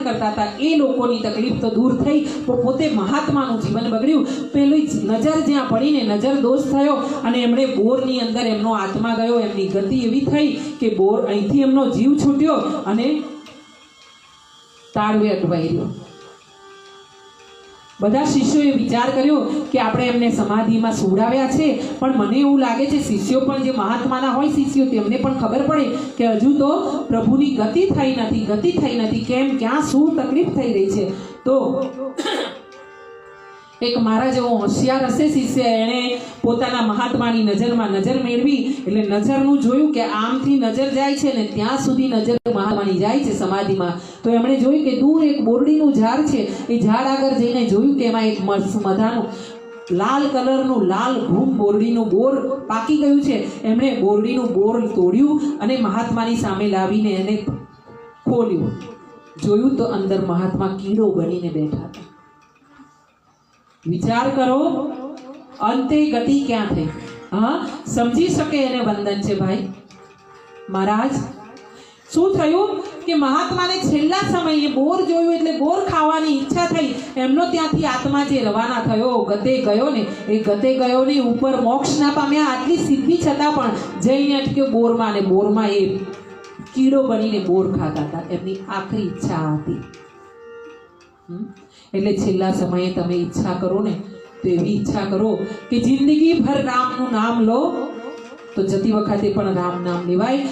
करता था ए लोकोनी तकलीफ तो दूर थई तो पोते महात्मानुं जीवन बगड्युं। पेली नजर ज्यां पड़ीने नजर दोष थयो अने एमणे बोरनी अंदर एमनो आत्मा गयो। एमनी गति एवी थई के बोर અહીંથી એમનો જીવ છૂટ્યો અને તાળવે અટવાઈ રહ્યો। બધા શિષ્યોએ વિચાર કર્યો કે આપણે એમને સમાધિમાં સુવડાવ્યા છે, પણ મને એવું લાગે છે શિષ્યો પણ જે મહાત્માના હોય શિષ્યો તેમને પણ ખબર પડે કે હજુ તો પ્રભુની ગતિ થઈ નથી, કેમ ક્યાં શું તકલીફ થઈ રહી છે। તો એક મારા જેવો હોશિયાર હશે શિષ્ય, એણે પોતાના મહાત્માની નજરમાં નજર મેળવી એટલે નજરનું જોયું કે આમથી નજર જાય છે ને ત્યાં સુધી નજર મહાત્માની જાય છે સમાધિમાં। તો એમણે જોયું કે દૂર એક બોરડીનું ઝાડ છે, એ ઝાડ આગળ જઈને જોયું કે એમાં એક મધાનું લાલ કલરનું લાલ ઘૂમ બોરડીનું બોર પાકી ગયું છે। એમણે બોરડીનું બોર તોડ્યું અને મહાત્માની સામે લાવીને એને ખોલ્યું, જોયું તો અંદર મહાત્મા કીડો બનીને બેઠા હતા। विचार करो अंते गति क्या थी। हाँ समझी सके एने वंदन छे भाई। महाराज शू थयुं कि महात्मा ने छेल्ला समये बोर जोयुं एटले बोर खावानी इच्छा थई। एमनो त्यांथी आत्मा जे रवाना थयो गते गयो ने ए गते गयो ने ऊपर मोक्ष ना पाम्या आटली सिद्धि छतां पण जईने अटक्यो बोरमा ने बोरमा ए कीड़ो बनीने बोर खाता था। एमनी आखरी इच्छा हती। એટલે છેલ્લા સમયે તમે ઈચ્છા કરો ને તો એવી ઈચ્છા કરો કે જિંદગી ભર રામનું નામ લો, તો જતી વખતે પણ રામ નામ લેવાય।